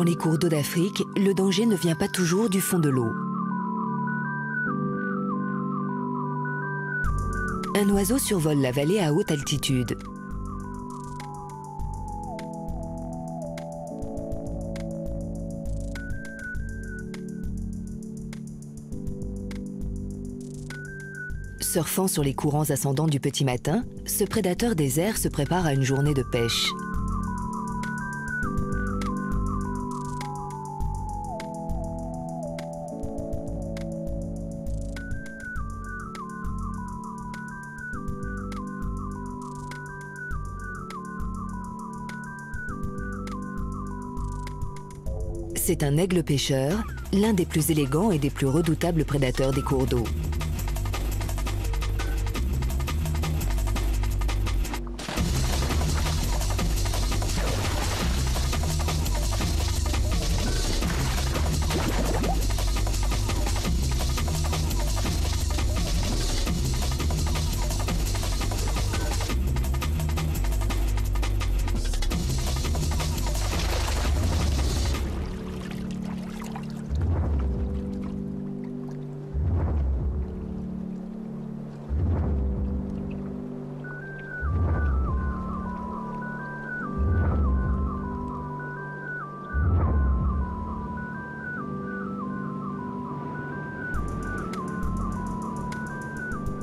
Dans les cours d'eau d'Afrique, le danger ne vient pas toujours du fond de l'eau. Un oiseau survole la vallée à haute altitude. Surfant sur les courants ascendants du petit matin, ce prédateur des airs se prépare à une journée de pêche. C'est un aigle pêcheur, l'un des plus élégants et des plus redoutables prédateurs des cours d'eau.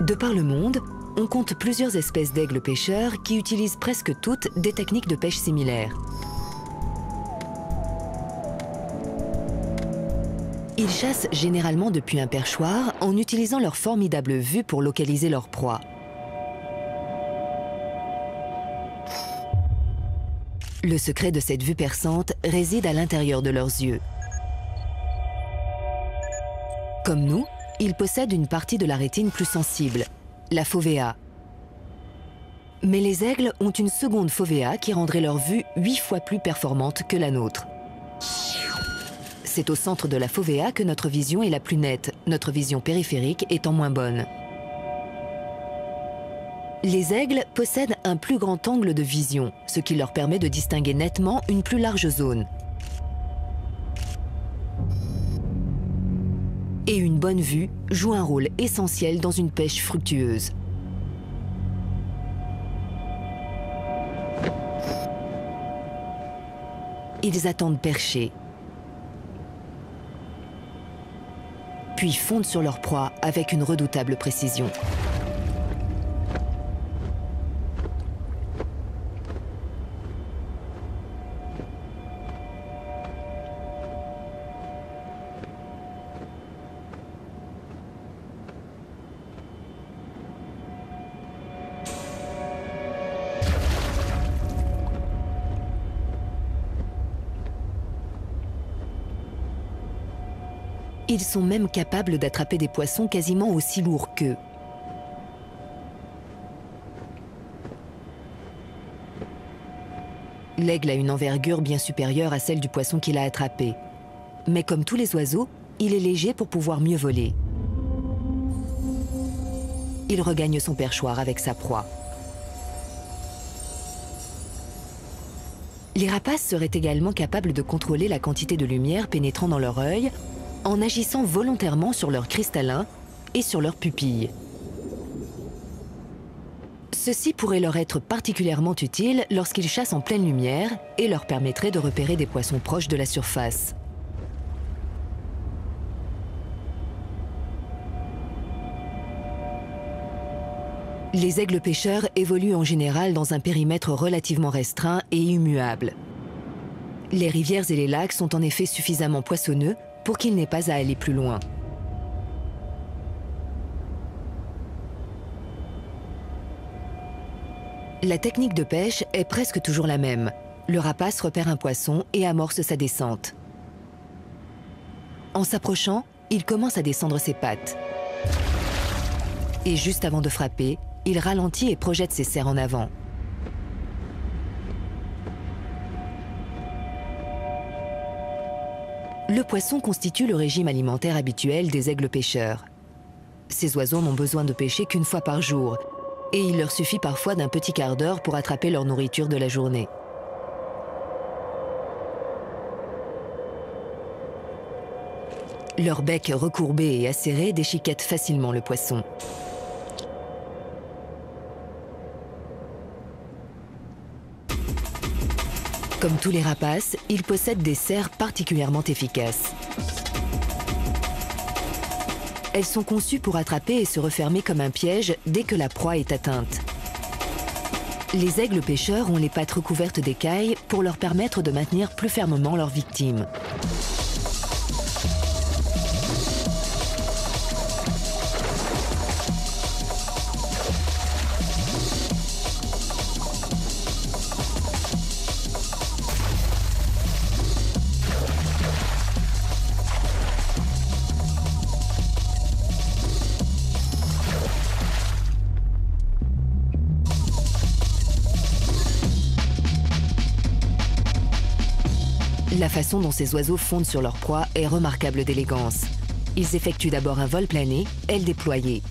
De par le monde, on compte plusieurs espèces d'aigles pêcheurs qui utilisent presque toutes des techniques de pêche similaires. Ils chassent généralement depuis un perchoir en utilisant leur formidable vue pour localiser leur proie. Le secret de cette vue perçante réside à l'intérieur de leurs yeux. Comme nous, ils possèdent une partie de la rétine plus sensible, la fovea. Mais les aigles ont une seconde fovea qui rendrait leur vue 8 fois plus performante que la nôtre. C'est au centre de la fovea que notre vision est la plus nette, notre vision périphérique étant moins bonne. Les aigles possèdent un plus grand angle de vision, ce qui leur permet de distinguer nettement une plus large zone. Et une bonne vue joue un rôle essentiel dans une pêche fructueuse. Ils attendent perchés, puis fondent sur leur proie avec une redoutable précision. Ils sont même capables d'attraper des poissons quasiment aussi lourds qu'eux. L'aigle a une envergure bien supérieure à celle du poisson qu'il a attrapé. Mais comme tous les oiseaux, il est léger pour pouvoir mieux voler. Il regagne son perchoir avec sa proie. Les rapaces seraient également capables de contrôler la quantité de lumière pénétrant dans leur œil en agissant volontairement sur leur cristallin et sur leurs pupilles. Ceci pourrait leur être particulièrement utile lorsqu'ils chassent en pleine lumière et leur permettrait de repérer des poissons proches de la surface. Les aigles pêcheurs évoluent en général dans un périmètre relativement restreint et immuable. Les rivières et les lacs sont en effet suffisamment poissonneux pour qu'ils n'aient pas à aller plus loin. La technique de pêche est presque toujours la même. Le rapace repère un poisson et amorce sa descente. En s'approchant, il commence à descendre ses pattes. Et juste avant de frapper, il ralentit et projette ses serres en avant. Le poisson constitue le régime alimentaire habituel des aigles pêcheurs. Ces oiseaux n'ont besoin de pêcher qu'une fois par jour, et il leur suffit parfois d'un petit quart d'heure pour attraper leur nourriture de la journée. Leur bec recourbé et acéré déchiquette facilement le poisson. Comme tous les rapaces, ils possèdent des serres particulièrement efficaces. Elles sont conçues pour attraper et se refermer comme un piège dès que la proie est atteinte. Les aigles pêcheurs ont les pattes recouvertes d'écailles pour leur permettre de maintenir plus fermement leur victime. La façon dont ces oiseaux fondent sur leur proie est remarquable d'élégance. Ils effectuent d'abord un vol plané, ailes déployées.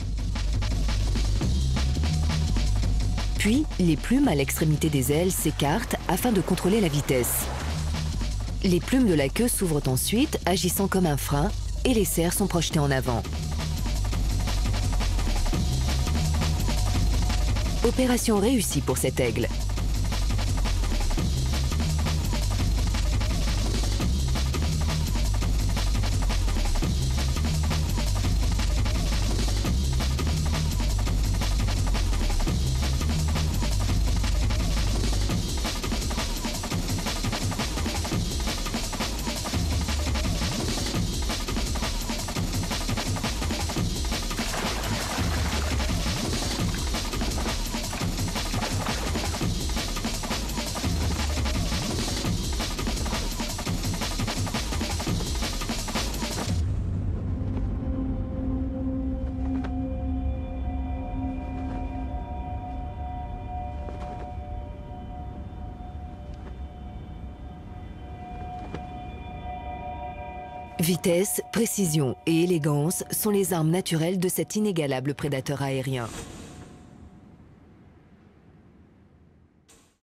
Puis, les plumes à l'extrémité des ailes s'écartent afin de contrôler la vitesse. Les plumes de la queue s'ouvrent ensuite, agissant comme un frein, et les serres sont projetées en avant. Opération réussie pour cet aigle. Vitesse, précision et élégance sont les armes naturelles de cet inégalable prédateur aérien.